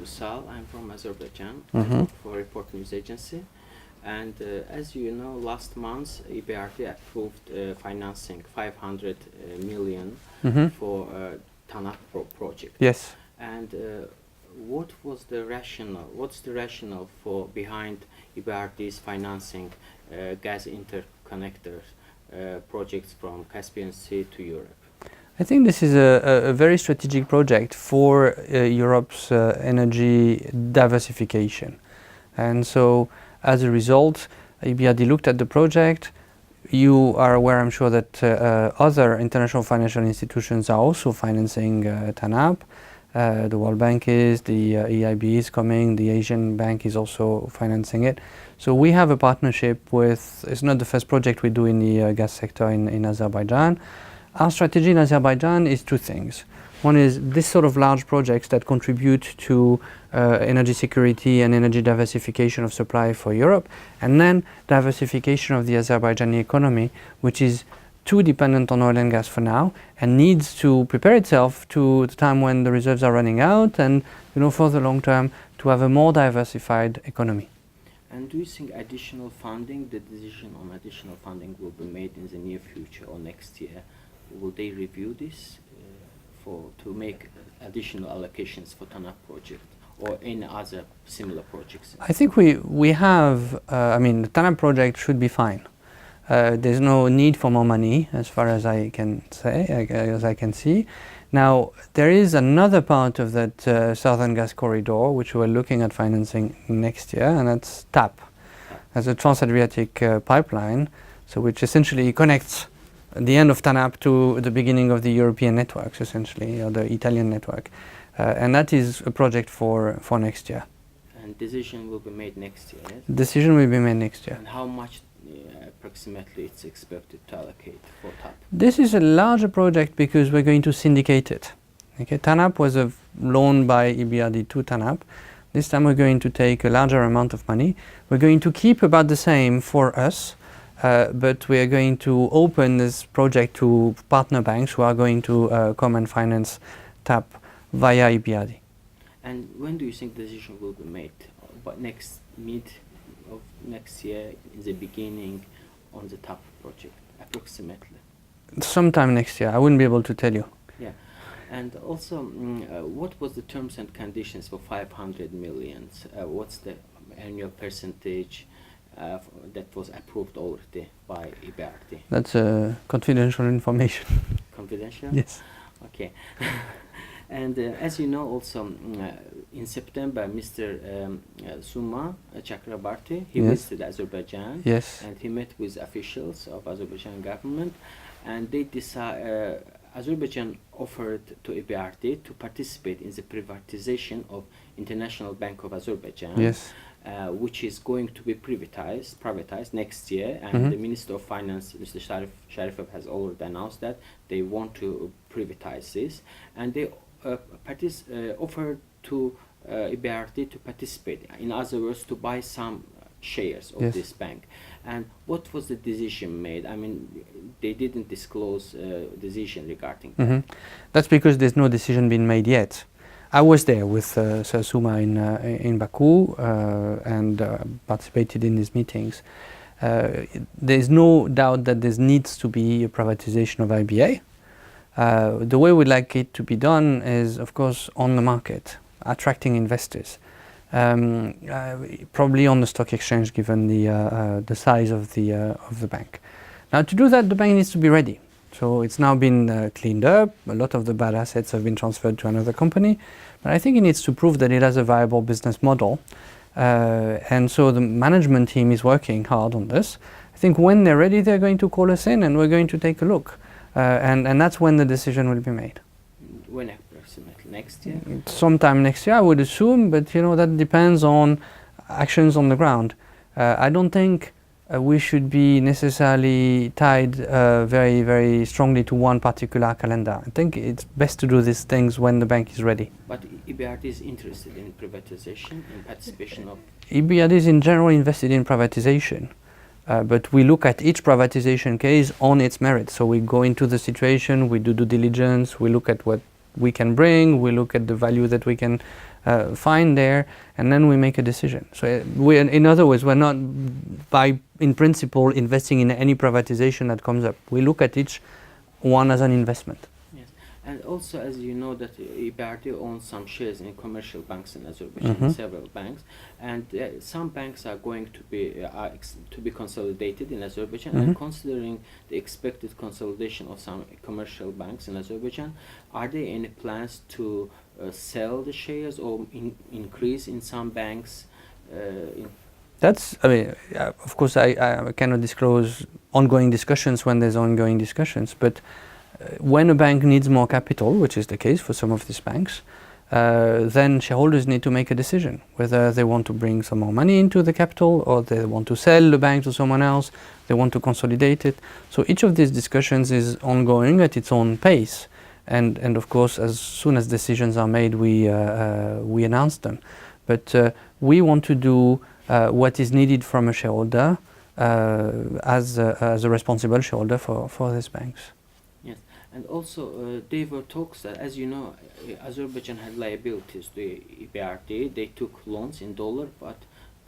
Sal, I'm from Azerbaijan. I Mm-hmm. work for Report News Agency. And as you know, last month EBRD approved financing 500 million Mm-hmm. for TANAP project. Yes. And what was the rationale? What's the rationale for behind EBRD's financing gas interconnector projects from Caspian Sea to Europe? I think this is a very strategic project for Europe's energy diversification. And so, as a result, EBRD looked at the project. You are aware, I'm sure, that other international financial institutions are also financing TANAP. The World Bank is, the EIB is coming, the Asian Bank is also financing it. So we have a partnership with, it's not the first project we do in the gas sector in Azerbaijan. Our strategy in Azerbaijan is two things. One is this sort of large projects that contribute to energy security and energy diversification of supply for Europe, and then diversification of the Azerbaijani economy, which is too dependent on oil and gas for now and needs to prepare itself to the time when the reserves are running out and, for the long term, to have a more diversified economy. And do you think additional funding, the decision on additional funding will be made in the near future or next year? Will they review this to make additional allocations for TANAP project or any other similar projects? I think we have, the TANAP project should be fine. There's no need for more money as far as I can say, as I can see. Now, there is another part of that southern gas corridor which we're looking at financing next year, and that's TAP, as a trans-Adriatic pipeline, so which essentially connects the end of TANAP to the beginning of the European networks, essentially, or the Italian network. And that is a project for next year. And decision will be made next year, yes? Decision will be made next year. And how much approximately it's expected to allocate for TAP? This is a larger project because we're going to syndicate it. Okay, TANAP was a loan by EBRD to TANAP. This time we're going to take a larger amount of money. We're going to keep about the same for us, but we are going to open this project to partner banks who are going to come and finance TAP via EBRD. And when do you think decision will be made? But mid of next year, in the beginning, on the TAP project, approximately? Sometime next year. I wouldn't be able to tell you. Yeah. And also, what was the terms and conditions for 500 million? What's the annual percentage that was approved already by EBRD? That's confidential information. Confidential? Yes. Okay. And as you know, also in September, Mr. Suma Chakrabarti, he visited Azerbaijan. Yes. And he met with officials of Azerbaijan government, and they Azerbaijan offered to EBRD to participate in the privatization of International Bank of Azerbaijan. Yes. Which is going to be privatized next year, and the Minister of Finance, Mr. Sharifov, has already announced that they want to privatize this, and they offered to EBRD to participate. In other words, to buy some shares of this bank. And what was the decision made? I mean, they didn't disclose decision regarding that. That's because there's no decision been made yet. I was there with Sir Suma in Baku and participated in these meetings. There's no doubt that there needs to be a privatization of IBA. The way we'd like it to be done is, of course, on the market, attracting investors. Probably on the stock exchange, given the size of the bank. Now, to do that, the bank needs to be ready. So it's now been cleaned up. A lot of the bad assets have been transferred to another company. But I think it needs to prove that it has a viable business model. And so the management team is working hard on this. I think when they're ready, they're going to call us in and we're going to take a look. And that's when the decision will be made. When approximately? Next year? Sometime next year, I would assume. But, that depends on actions on the ground. I don't think we should be necessarily tied very, very strongly to one particular calendar. I think it's best to do these things when the bank is ready. But EBRD is interested in privatization, in participation of... EBRD is in general invested in privatization. But we look at each privatization case on its merit. So we go into the situation, we do due diligence, we look at what we can bring, we look at the value that we can find there, and then we make a decision. So in other words, we're not in principle investing in any privatization that comes up. We look at each one as an investment. Yes, and also as you know that EBRD owns some shares in commercial banks in Azerbaijan, several banks, and some banks are going to be consolidated in Azerbaijan. And considering the expected consolidation of some commercial banks in Azerbaijan, are there any plans to sell the shares or increase in some banks? Of course, I cannot disclose ongoing discussions when there's ongoing discussions, but when a bank needs more capital, which is the case for some of these banks, then shareholders need to make a decision whether they want to bring some more money into the capital, or they want to sell the bank to someone else, they want to consolidate it. So each of these discussions is ongoing at its own pace, and of course, as soon as decisions are made, we announce them. But we want to do what is needed from a shareholder as a responsible shareholder for these banks. Yes, and also there were talks that, as you know, Azerbaijan had liabilities to EBRD. They took loans in dollar, but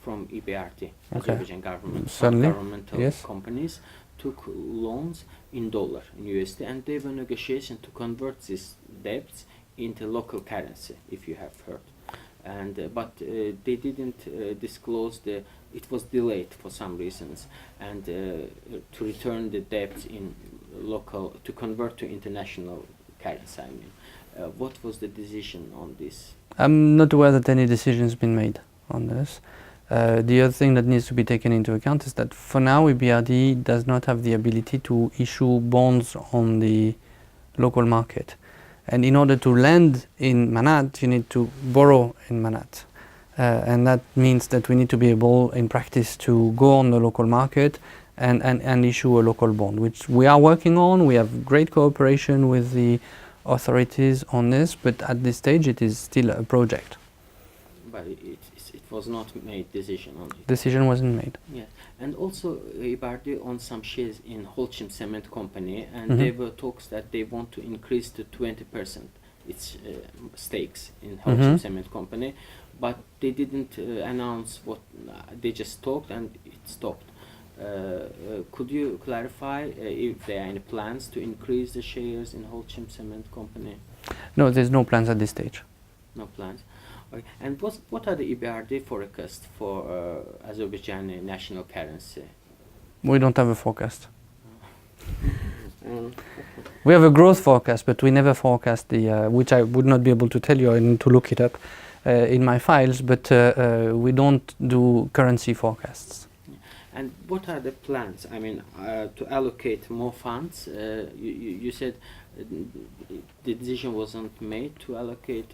from EBRD, Azerbaijan government, some governmental companies took loans in dollar, in USD, and there were negotiations to convert these debts into local currency, if you have heard. And but they didn't disclose it was delayed for some reasons, and to return the debt in local, to convert to international currency. I mean, what was the decision on this? I'm not aware that any decision has been made on this. The other thing that needs to be taken into account is that for now EBRD does not have the ability to issue bonds on the local market. And in order to lend in Manat, you need to borrow in Manat. And that means that we need to be able, in practice, to go on the local market and issue a local bond, which we are working on. We have great cooperation with the authorities on this, but at this stage it is still a project. But it was not made decision on it. Decision wasn't made. Yeah, and also EBRD owns some shares in Holcim Cement Company, and there were talks that they want to increase to 20% its stakes in Holcim Cement Company, but they didn't announce what. They just talked and it stopped. Could you clarify if there are any plans to increase the shares in Holcim Cement Company? No, there's no plans at this stage. No plans. Okay. And what are the EBRD forecasts for Azerbaijani national currency? We don't have a forecast. We have a growth forecast, but we never forecast which I would not be able to tell you. I need to look it up in my files, but we don't do currency forecasts. And what are the plans? I mean, to allocate more funds. You said the decision wasn't made to allocate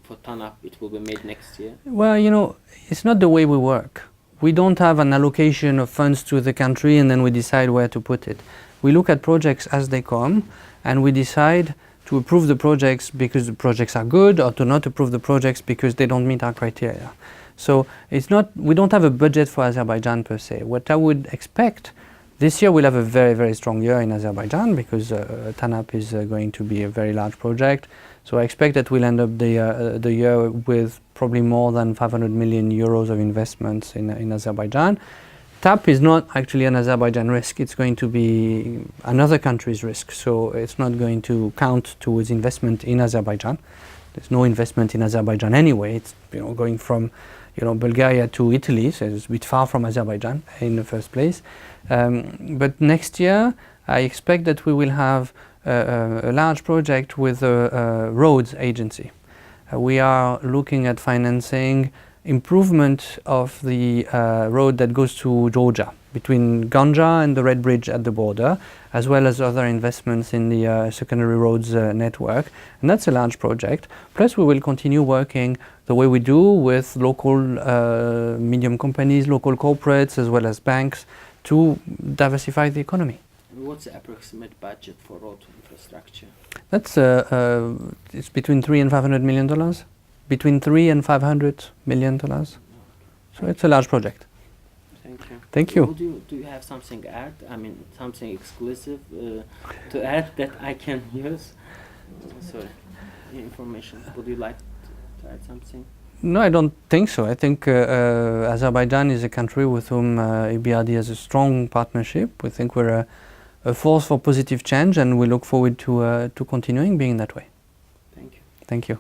for TANAP. It will be made next year. Well, you know, it's not the way we work. We don't have an allocation of funds to the country and then we decide where to put it. We look at projects as they come, and we decide to approve the projects because the projects are good, or to not approve the projects because they don't meet our criteria. So it's not, we don't have a budget for Azerbaijan per se. What I would expect, this year we'll have a very, very strong year in Azerbaijan because TANAP is going to be a very large project. So I expect that we'll end up the year with probably more than 500 million euros of investments in Azerbaijan. TAP is not actually an Azerbaijan risk, it's going to be another country's risk. So it's not going to count towards investment in Azerbaijan. There's no investment in Azerbaijan anyway. It's going from Bulgaria to Italy, so it's a bit far from Azerbaijan in the first place. But next year, I expect that we will have a large project with a roads agency. We are looking at financing improvement of the road that goes to Georgia, between Ganja and the Red Bridge at the border, as well as other investments in the secondary roads network. And that's a large project. Plus we will continue working the way we do with local medium companies, local corporates, as well as banks, to diversify the economy. What's the approximate budget for road infrastructure? That's it's between $300 and $500 million. Between $300 and $500 million. So it's a large project. Thank you. Thank you. Do you have something to add? I mean, something exclusive to add that I can use? Sorry, information. Would you like to add something? No, I don't think so. I think Azerbaijan is a country with whom EBRD has a strong partnership. We think we're a force for positive change, and we look forward to continuing being that way. Thank you. Thank you.